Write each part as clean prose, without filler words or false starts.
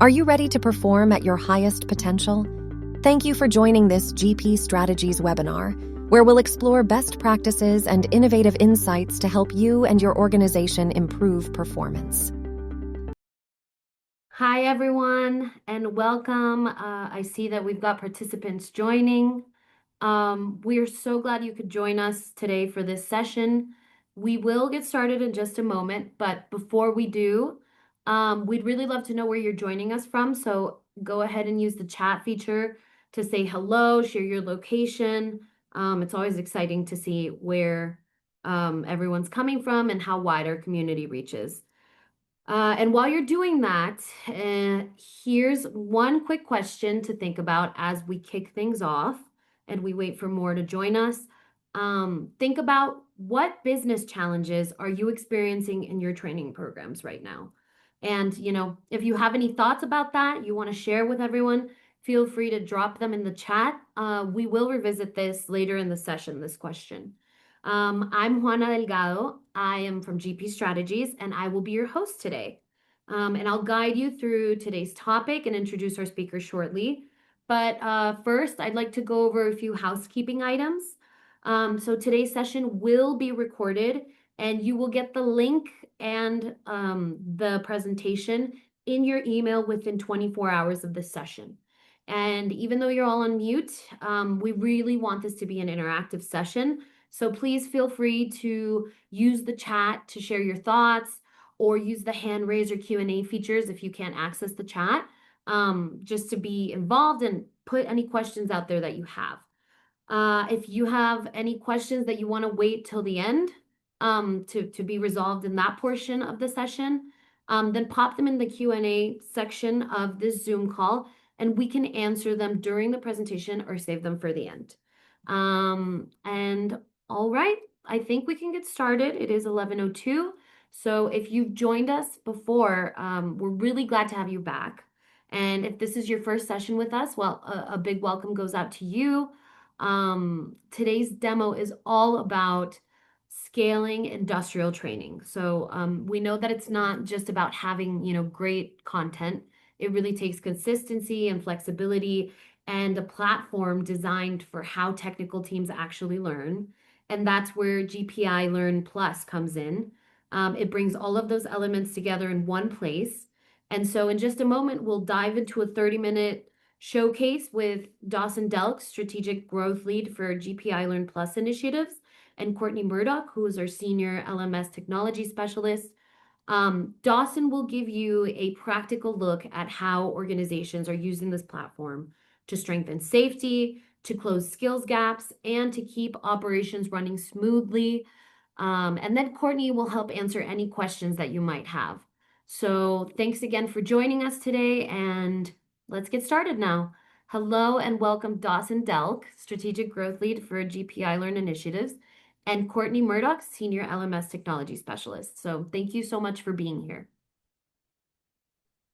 Are you ready to perform at your highest potential? Thank you for joining this GP Strategies webinar, where we'll explore best practices and innovative insights to help you and your organization improve performance. Hi, everyone, and welcome. I see that we've got participants joining. We are so glad you could join us today for this session. We will get started in just a moment, but before we do, we'd really love to know where you're joining us from. So go ahead and use the chat feature to say hello, share your location. It's always exciting to see where everyone's coming from and how wide our community reaches. And while you're doing that, here's one quick question to think about as we kick things off and we wait for more to join us. Think about what business challenges are you experiencing in your training programs right now? And, if you have any thoughts about that, you want to share with everyone, feel free to drop them in the chat. We will revisit this later in the session, this question. I'm Juana Delgado. I am from GP Strategies, and I will be your host today. And I'll guide you through today's topic and introduce our speaker shortly. But first, I'd like to go over a few housekeeping items. So today's session will be recorded, and you will get the link and the presentation in your email within 24 hours of this session. And even though you're all on mute, we really want this to be an interactive session. So please feel free to use the chat to share your thoughts or use the hand raise or Q&A features if you can't access the chat, just to be involved and put any questions out there that you have. If you have any questions that you want to wait till the end to be resolved in that portion of the session, then pop them in the Q&A section of this Zoom call, and we can answer them during the presentation or save them for the end. And all right, I think we can get started. It is 11:02. So if you've joined us before, we're really glad to have you back. And if this is your first session with us, well, a big welcome goes out to you. Today's demo is all about scaling industrial training. So we know that it's not just about having, great content. It really takes consistency and flexibility and a platform designed for how technical teams actually learn. And that's where GPiLEARN Plus comes in. It brings all of those elements together in one place. And so in just a moment, we'll dive into a 30-minute showcase with Dawson Delk, Strategic Growth Lead for GPiLEARN Plus initiatives, and Courtney Murdoch, who is our Senior LMS Technology Specialist. Dawson will give you a practical look at how organizations are using this platform to strengthen safety, to close skills gaps, and to keep operations running smoothly. And then Courtney will help answer any questions that you might have. So thanks again for joining us today, and let's get started now. Hello and welcome Dawson Delk, Strategic Growth Lead for GPiLEARN Initiatives, and Courtney Murdoch, Senior LMS Technology Specialist. So thank you so much for being here.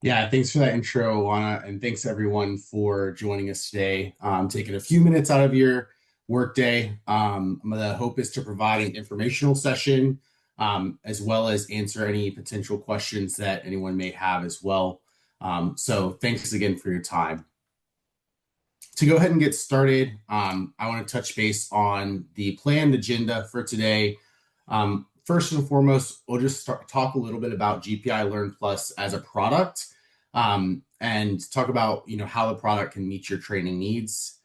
Yeah, thanks for that intro, Juana, and thanks everyone for joining us today. Taking a few minutes out of your workday. The hope is to provide an informational session, as well as answer any potential questions that anyone may have as well. So thanks again for your time. To go ahead and get started, I want to touch base on the planned agenda for today. First and foremost, we'll just talk a little bit about GPiLEARN Plus as a product, and talk about how the product can meet your training needs.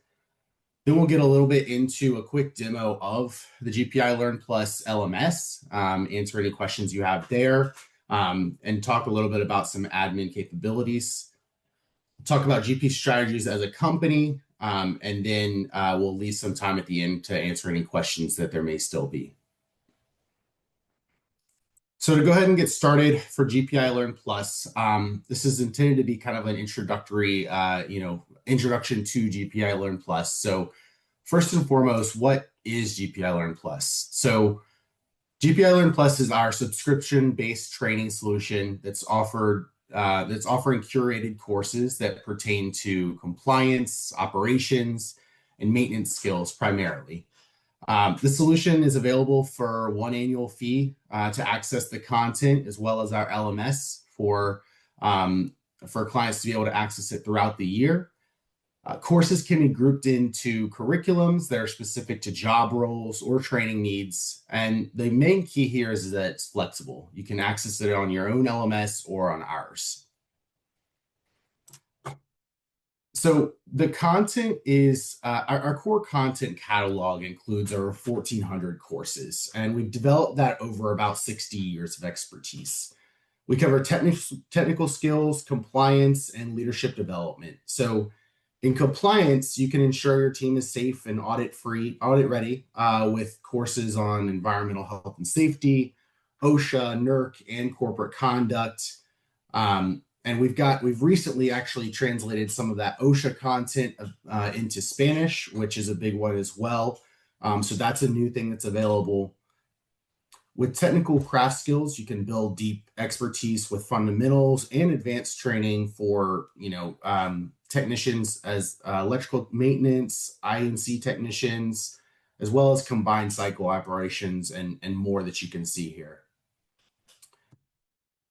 Then we'll get a little bit into a quick demo of the GPiLEARN Plus LMS, answer any questions you have there, and talk a little bit about some admin capabilities. Talk about GP Strategies as a company, and then we'll leave some time at the end to answer any questions that there may still be. So to go ahead and get started for GPiLEARN Plus, this is intended to be kind of an introductory, introduction to GPiLEARN Plus. So first and foremost, what is GPiLEARN Plus? So GPiLEARN Plus is our subscription-based training solution that's offering curated courses that pertain to compliance, operations, and maintenance skills primarily. The solution is available for one annual fee to access the content as well as our LMS for for clients to be able to access it throughout the year. Courses can be grouped into curriculums that are specific to job roles or training needs. And the main key here is that it's flexible. You can access it on your own LMS or on ours. So the content is, our core content catalog includes over 1,400 courses, and we've developed that over about 60 years of expertise. We cover technical skills, compliance, and leadership development. So in compliance, you can ensure your team is safe and audit ready with courses on environmental health and safety, OSHA, NERC, and corporate conduct. And we've recently actually translated some of that OSHA content into Spanish, which is a big one as well. So that's a new thing that's available. With technical craft skills, you can build deep expertise with fundamentals and advanced training for, technicians as electrical maintenance, I&C technicians, as well as combined cycle operations and more that you can see here.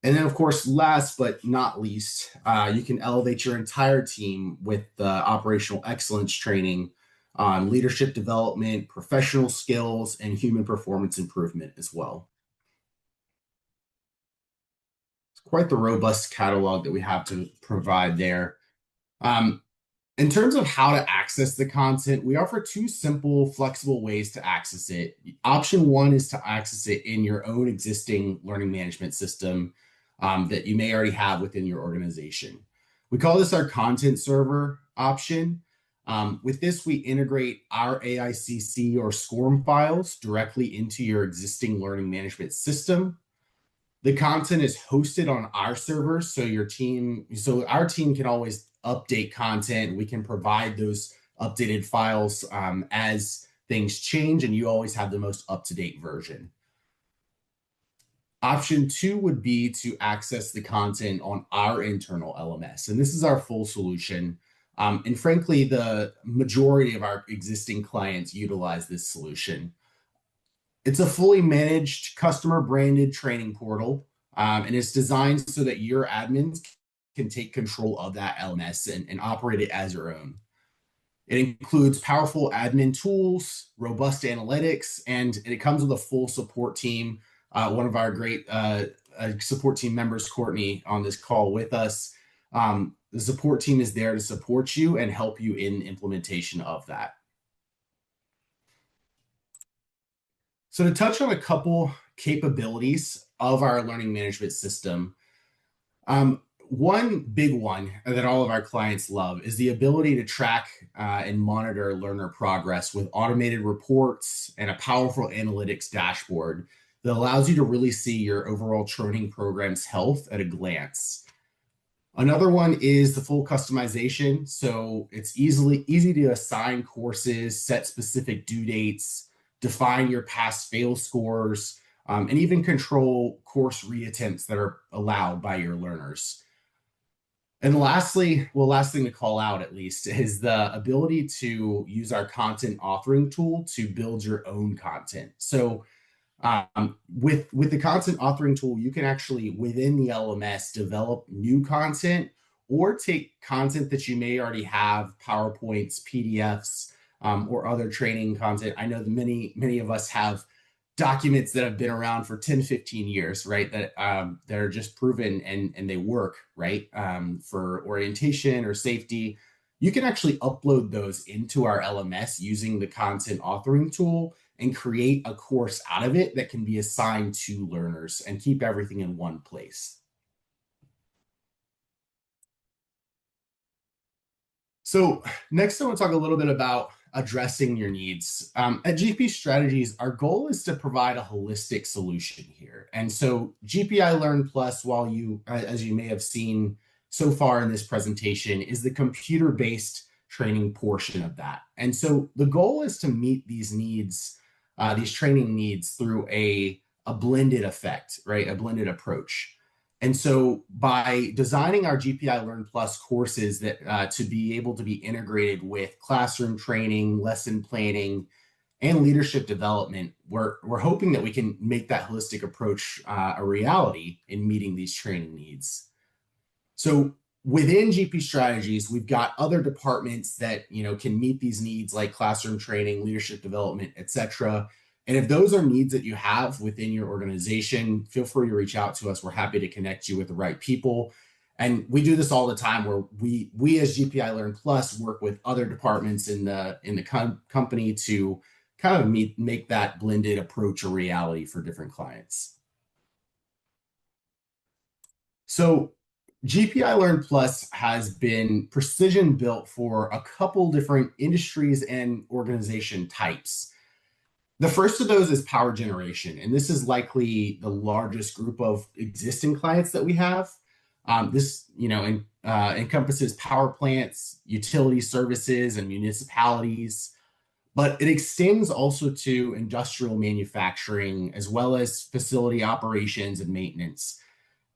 And then, of course, last but not least, you can elevate your entire team with operational excellence training on leadership development, professional skills, and human performance improvement as well. It's quite the robust catalog that we have to provide there. In terms of how to access the content, we offer two simple, flexible ways to access it. Option one is to access it in your own existing learning management system that you may already have within your organization. We call this our content server option. With this, we integrate our AICC or SCORM files directly into your existing learning management system. The content is hosted on our servers, so our team can always update content. We can provide those updated files as things change, and you always have the most up-to-date version. Option two would be to access the content on our internal LMS, and this is our full solution. And frankly, the majority of our existing clients utilize this solution. It's a fully managed customer-branded training portal, and it's designed so that your admins can take control of that LMS and operate it as your own. It includes powerful admin tools, robust analytics, and it comes with a full support team. One of our great support team members, Courtney, on this call with us. The support team is there to support you and help you in implementation of that. So to touch on a couple capabilities of our learning management system, one big one that all of our clients love is the ability to track and monitor learner progress with automated reports and a powerful analytics dashboard that allows you to really see your overall training program's health at a glance. Another one is the full customization. So it's easy to assign courses, set specific due dates, define your pass-fail scores, and even control course reattempts that are allowed by your learners. And lastly, last thing to call out at least, is the ability to use our content authoring tool to build your own content. So with the content authoring tool, you can actually, within the LMS, develop new content or take content that you may already have, PowerPoints, PDFs, or other training content. I know that many of us have documents that have been around for 10, 15 years, right? That are just proven and they work, right? For orientation or safety. You can actually upload those into our LMS using the content authoring tool and create a course out of it that can be assigned to learners and keep everything in one place. So next, I want to talk a little bit about addressing your needs. At GP Strategies, our goal is to provide a holistic solution here. And so GPiLEARN Plus, as you may have seen so far in this presentation, is the computer-based training portion of that. And so the goal is to meet these needs, these training needs, through a blended effect, right? A blended approach. And so by designing our GPiLEARN Plus courses that to be able to be integrated with classroom training, lesson planning, and leadership development, we're hoping that we can make that holistic approach a reality in meeting these training needs. So within GP Strategies, we've got other departments that can meet these needs, like classroom training, leadership development, etc. And if those are needs that you have within your organization, feel free to reach out to us. We're happy to connect you with the right people. And we do this all the time, where we as GPiLearn Plus work with other departments in the company to kind of make that blended approach a reality for different clients. So GPiLearn Plus has been precision built for a couple different industries and organization types. The first of those is power generation, and this is likely the largest group of existing clients that we have. This encompasses power plants, utility services, and municipalities, but it extends also to industrial manufacturing, as well as facility operations and maintenance.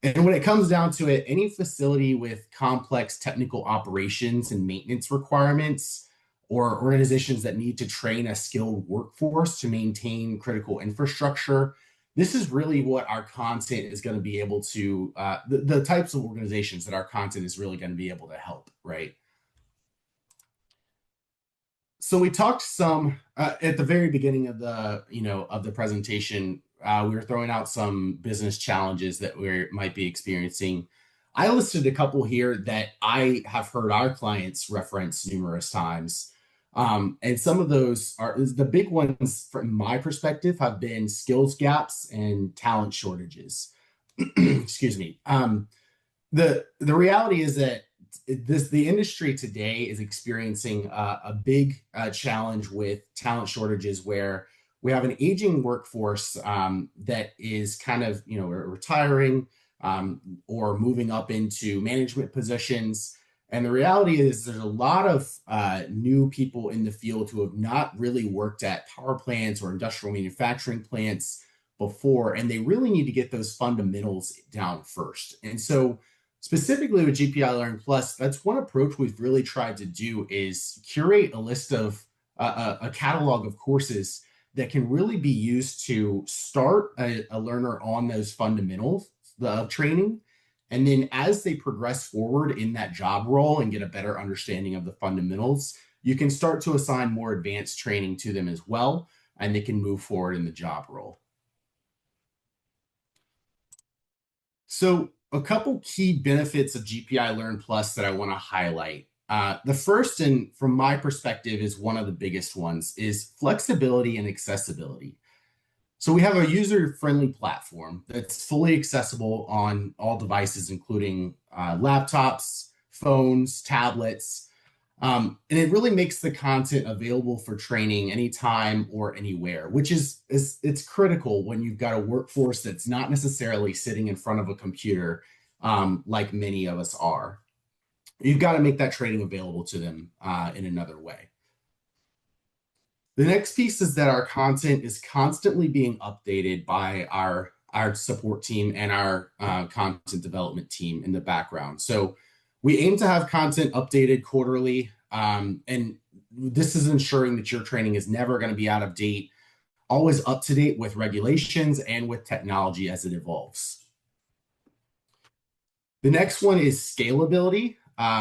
And when it comes down to it, any facility with complex technical operations and maintenance requirements, or organizations that need to train a skilled workforce to maintain critical infrastructure, this is really what our content is going to be able to, the types of organizations that our content is really going to be able to help, right? So we talked some at the very beginning of the presentation. We were throwing out some business challenges that we might be experiencing. I listed a couple here that I have heard our clients reference numerous times. And some of those are the big ones from my perspective have been skills gaps and talent shortages. Excuse me. The reality is that the industry today is experiencing a big challenge with talent shortages, where we have an aging workforce that is kind of retiring or moving up into management positions. And the reality is there's a lot of new people in the field who have not really worked at power plants or industrial manufacturing plants before, and they really need to get those fundamentals down first. And so specifically with GPiLearn Plus, that's one approach we've really tried to do, is curate a list of a catalog of courses that can really be used to start a learner on those fundamentals of training. And then as they progress forward in that job role and get a better understanding of the fundamentals, you can start to assign more advanced training to them as well, and they can move forward in the job role. So a couple key benefits of GPiLearn Plus that I want to highlight. The first, and from my perspective is one of the biggest ones, is flexibility and accessibility. So we have a user-friendly platform that's fully accessible on all devices, including laptops, phones, tablets. And it really makes the content available for training anytime or anywhere, which is it's critical when you've got a workforce that's not necessarily sitting in front of a computer like many of us are. You've got to make that training available to them in another way. The next piece is that our content is constantly being updated by our support team and our content development team in the background. So we aim to have content updated quarterly, and this is ensuring that your training is never going to be out of date, always up to date with regulations and with technology as it evolves. The next one is scalability.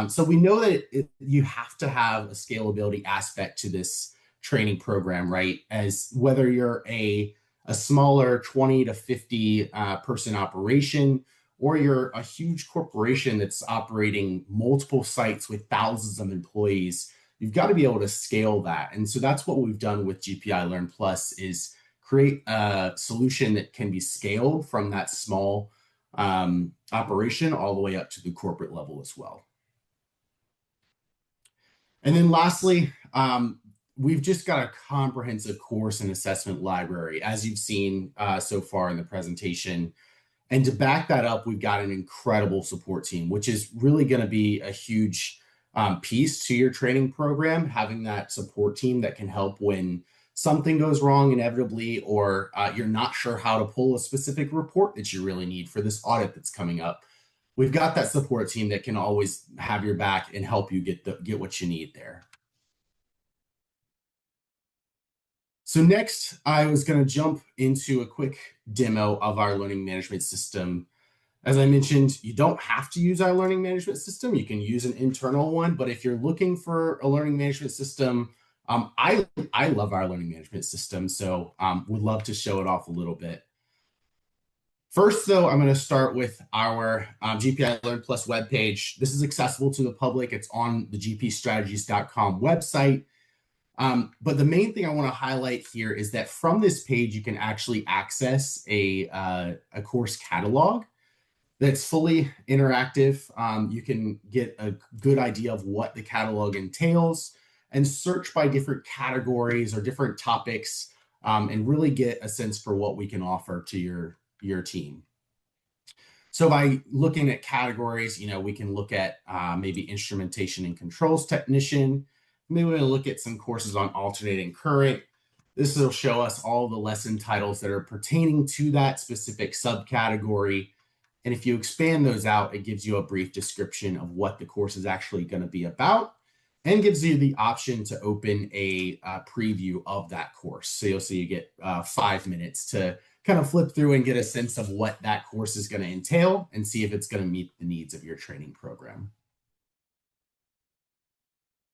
So we know that you have to have a scalability aspect to this training program, right? As whether you're a smaller 20 to 50 person operation, or you're a huge corporation that's operating multiple sites with thousands of employees, you've got to be able to scale that. And so that's what we've done with GPiLearn Plus, is create a solution that can be scaled from that small operation all the way up to the corporate level as well. And then lastly, we've just got a comprehensive course and assessment library, as you've seen so far in the presentation. And to back that up, we've got an incredible support team, which is really going to be a huge piece to your training program, having that support team that can help when something goes wrong inevitably, or you're not sure how to pull a specific report that you really need for this audit that's coming up. We've got that support team that can always have your back and help you get what you need there. So next, I was going to jump into a quick demo of our learning management system. As I mentioned, you don't have to use our learning management system. You can use an internal one, but if you're looking for a learning management system, I love our learning management system, so would love to show it off a little bit. First, though, I'm going to start with our GPiLEARN Plus webpage. This is accessible to the public. It's on the gpstrategies.com website. But the main thing I want to highlight here is that from this page, you can actually access a course catalog that's fully interactive. You can get a good idea of what the catalog entails and search by different categories or different topics, and really get a sense for what we can offer to your team. So by looking at categories, we can look at maybe instrumentation and controls technician. Maybe we'll look at some courses on alternating current. This will show us all the lesson titles that are pertaining to that specific subcategory. And if you expand those out, it gives you a brief description of what the course is actually going to be about and gives you the option to open a preview of that course. So you'll see you get 5 minutes to kind of flip through and get a sense of what that course is going to entail and see if it's going to meet the needs of your training program.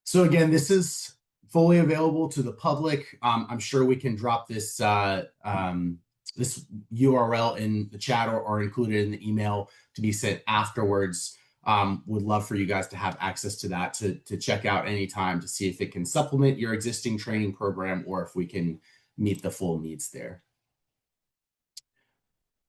So again, this is fully available to the public. I'm sure we can drop this this URL in the chat or include it in the email to be sent afterwards. Would love for you guys to have access to that to check out anytime to see if it can supplement your existing training program or if we can meet the full needs there.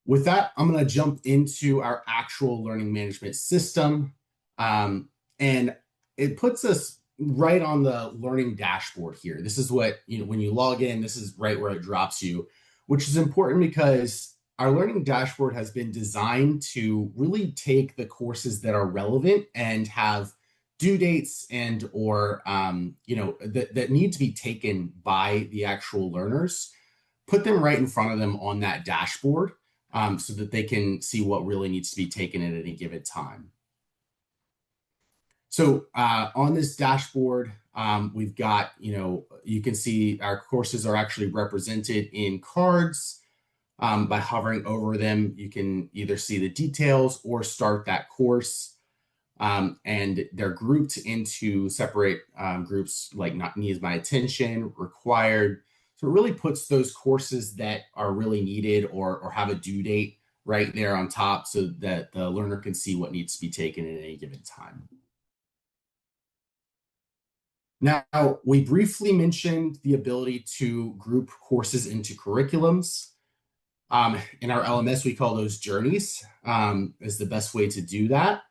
With that, I'm going to jump into our actual learning management system. And it puts us right on the learning dashboard here. This is what, when you log in, this is right where it drops you, which is important because our learning dashboard has been designed to really take the courses that are relevant and have due dates and or that need to be taken by the actual learners, put them right in front of them on that dashboard, so that they can see what really needs to be taken at any given time. So on this dashboard, we've got, you can see our courses are actually represented in cards. By hovering over them, you can either see the details or start that course. And they're grouped into separate groups like needs my attention, required. So it really puts those courses that are really needed or have a due date right there on top so that the learner can see what needs to be taken at any given time. Now, we briefly mentioned the ability to group courses into curriculums. In our LMS, we call those journeys, is the best way to do that.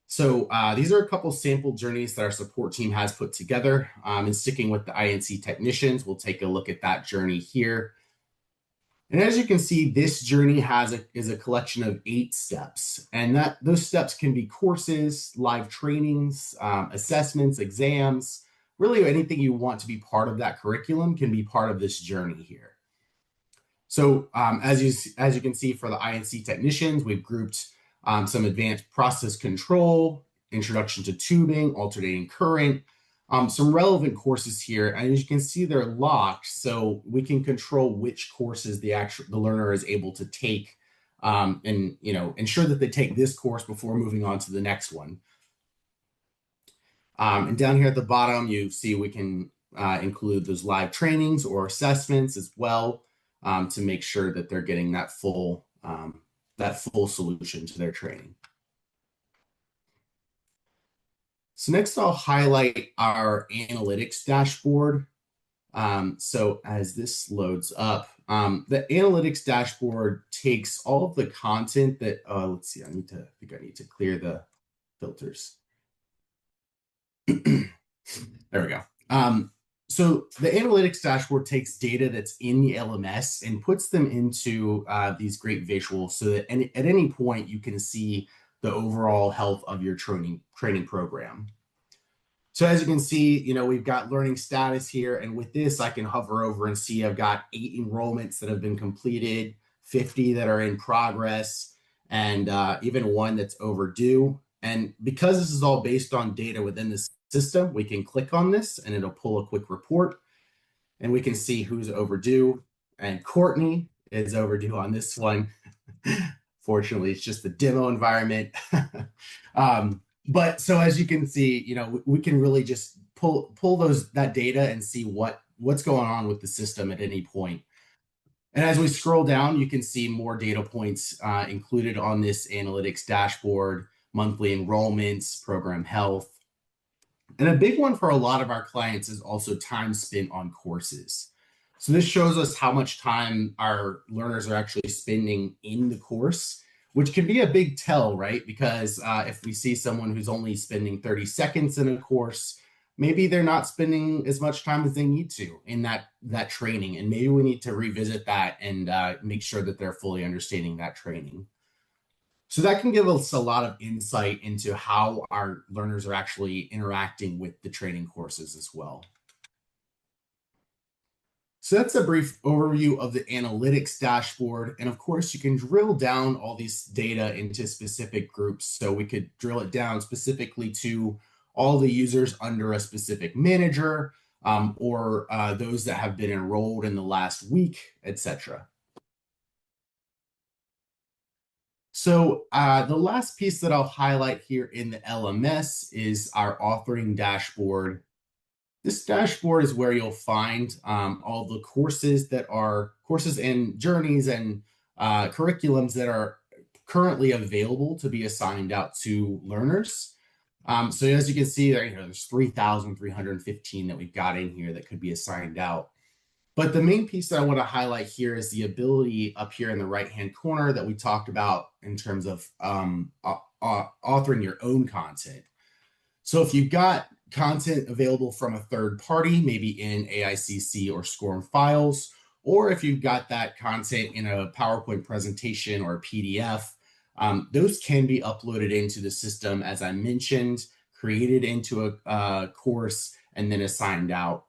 So these are a couple sample journeys that our support team has put together. And sticking with the INC technicians, we'll take a look at that journey here. And as you can see, this journey is a collection of 8 steps. And those steps can be courses, live trainings, assessments, exams, really anything you want to be part of that curriculum can be part of this journey here. So as you can see for the INC technicians, we've grouped some advanced process control, introduction to tubing, alternating current, some relevant courses here. And as you can see, they're locked, so we can control which courses the learner is able to take, and ensure that they take this course before moving on to the next one. And down here at the bottom, you see we can include those live trainings or assessments as well, to make sure that they're getting that full solution to their training. So next I'll highlight our analytics dashboard. So as this loads up, the analytics dashboard takes all of the content that, let's see, I think I need to clear the filters. There we go. So the analytics dashboard takes data that's in the LMS and puts them into these great visuals so that at any point you can see the overall health of your training program. So as you can see, we've got learning status here. And with this, I can hover over and see I've got 8 enrollments that have been completed, 50 that are in progress, and even 1 that's overdue. And because this is all based on data within the system, we can click on this and it'll pull a quick report and we can see who's overdue. And Courtney is overdue on this one Fortunately, it's just the demo environment. But so as you can see, we can really just pull that data and see what's going on with the system at any point. And as we scroll down, you can see more data points included on this analytics dashboard, monthly enrollments, program health. And a big one for a lot of our clients is also time spent on courses. So this shows us how much time our learners are actually spending in the course, which can be a big tell, right? Because if we see someone who's only spending 30 seconds in a course, maybe they're not spending as much time as they need to in that training. And maybe we need to revisit that and make sure that they're fully understanding that training. So that can give us a lot of insight into how our learners are actually interacting with the training courses as well. So that's a brief overview of the analytics dashboard. And of course, you can drill down all these data into specific groups. So we could drill it down specifically to all the users under a specific manager, or those that have been enrolled in the last week, etc. So the last piece that I'll highlight here in the LMS is our authoring dashboard. This dashboard is where you'll find all the courses and journeys and curriculums that are currently available to be assigned out to learners. So as you can see, there's 3,315 that we've got in here that could be assigned out. But the main piece that I want to highlight here is the ability up here in the right-hand corner that we talked about in terms of authoring your own content. So if you've got content available from a third party, maybe in AICC or SCORM files, or if you've got that content in a PowerPoint presentation or a PDF, those can be uploaded into the system, as I mentioned, created into a course, and then assigned out.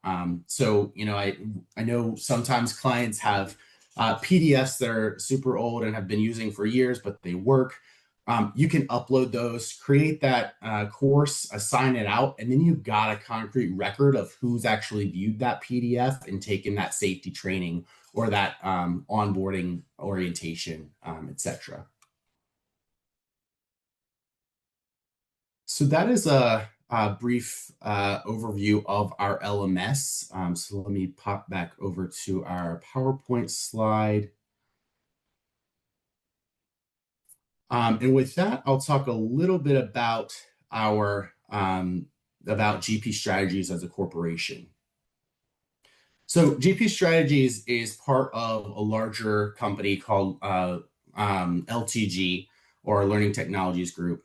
So, I know sometimes clients have PDFs that are super old and have been using for years, but they work. You can upload those, create that course, assign it out, and then you've got a concrete record of who's actually viewed that PDF and taken that safety training or that onboarding orientation, etc. So that is a brief overview of our LMS. So let me pop back over to our PowerPoint slide. And with that, I'll talk a little bit about our about GP Strategies as a corporation. So GP Strategies is part of a larger company called LTG, or Learning Technologies Group.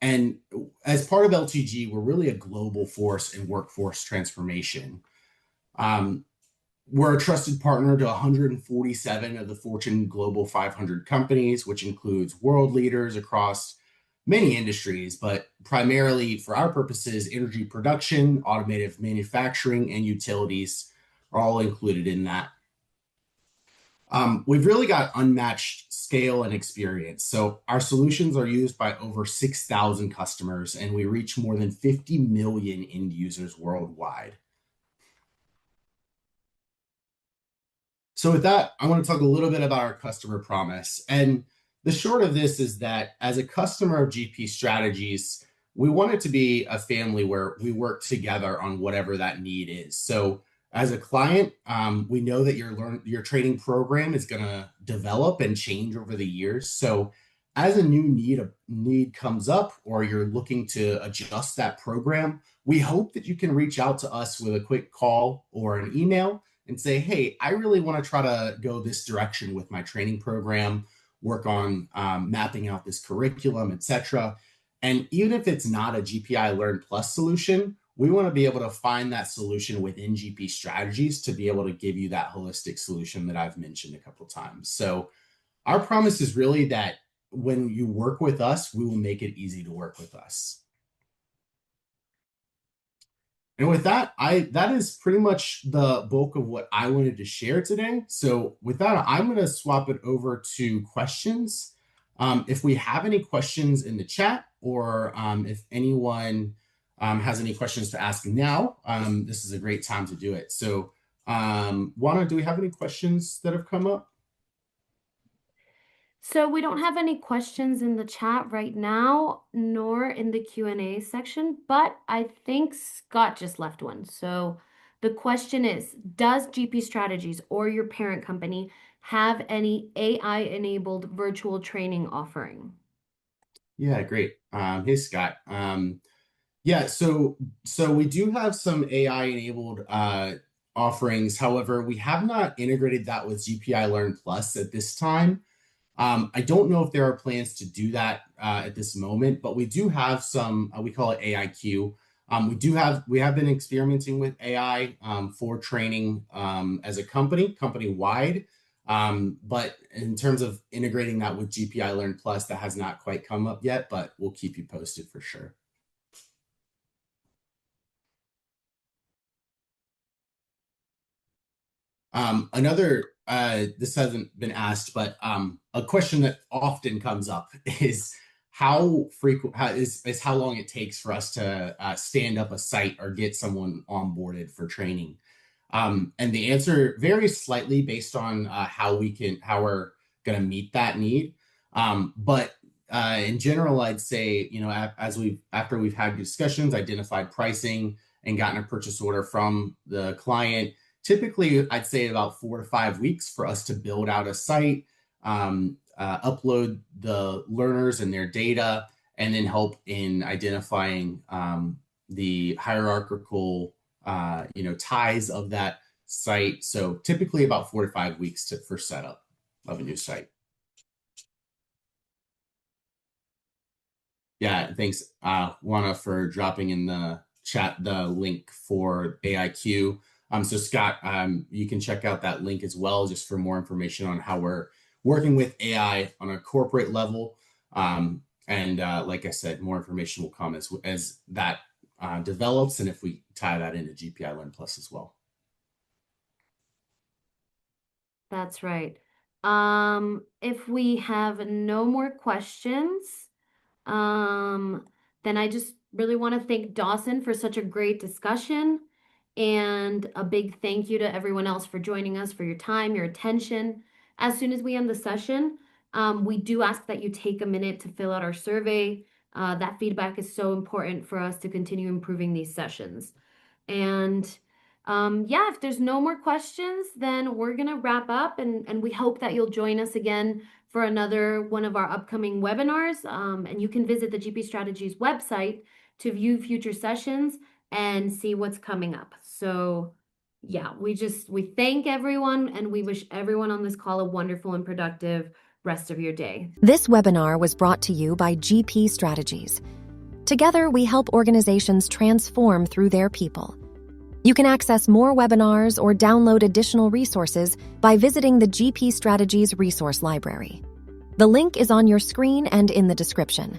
And as part of LTG, we're really a global force in workforce transformation. We're a trusted partner to 147 of the Fortune Global 500 companies, which includes world leaders across many industries, but primarily for our purposes, energy production, automotive manufacturing, and utilities are all included in that. We've really got unmatched scale and experience. So our solutions are used by over 6,000 customers, and we reach more than 50 million end users worldwide. So with that, I want to talk a little bit about our customer promise. And the short of this is that as a customer of GP Strategies, we want it to be a family where we work together on whatever that need is. So as a client, we know that your training program is going to develop and change over the years. So as a new need comes up, or you're looking to adjust that program, we hope that you can reach out to us with a quick call or an email and say, hey, I really want to try to go this direction with my training program, work on mapping out this curriculum, etc. And even if it's not a GPiLEARN Plus solution, we want to be able to find that solution within GP Strategies to be able to give you that holistic solution that I've mentioned a couple of times. So our promise is really that when you work with us, we will make it easy to work with us. And with that, that is pretty much the bulk of what I wanted to share today. So with that, I'm going to swap it over to questions. If we have any questions in the chat, or if anyone has any questions to ask now, this is a great time to do it. So Juana, do we have any questions that have come up? So we don't have any questions in the chat right now, nor in the Q&A section, but I think Scott just left one. So the question is, does GP Strategies or your parent company have any AI-enabled virtual training offering? Yeah, great. Hey, Scott. Yeah, so we do have some AI-enabled offerings. However, we have not integrated that with GPiLearn Plus at this time. I don't know if there are plans to do that at this moment, but we do have some, we call it AIQ. We have been experimenting with AI for training as a company-wide. But in terms of integrating that with GPiLearn Plus, that has not quite come up yet, but we'll keep you posted for sure. This hasn't been asked, but a question that often comes up is how long it takes for us to stand up a site or get someone onboarded for training. And the answer varies slightly based on how we're going to meet that need. But in general, I'd say, after we've had discussions, identified pricing, and gotten a purchase order from the client, typically I'd say about 4 to 5 weeks for us to build out a site, upload the learners and their data, and then help in identifying the hierarchical ties of that site. So typically about 4 to 5 weeks for setup of a new site. Yeah, thanks, Juana, for dropping in the chat the link for AIQ. So Scott, you can check out that link as well, just for more information on how we're working with AI on a corporate level. And like I said, more information will come as that develops, and if we tie that into GPiLearn Plus as well. That's right. If we have no more questions, then I just really want to thank Dawson for such a great discussion, and a big thank you to everyone else for joining us, for your time, your attention. As soon as we end the session, we do ask that you take a minute to fill out our survey. That feedback is so important for us to continue improving these sessions. And yeah, if there's no more questions, then we're going to wrap up, and we hope that you'll join us again for another one of our upcoming webinars. And you can visit the GP Strategies website to view future sessions and see what's coming up. So yeah, we thank everyone, and we wish everyone on this call a wonderful and productive rest of your day. This webinar was brought to you by GP Strategies. Together, we help organizations transform through their people. You can access more webinars or download additional resources by visiting the GP Strategies Resource Library. The link is on your screen and in the description.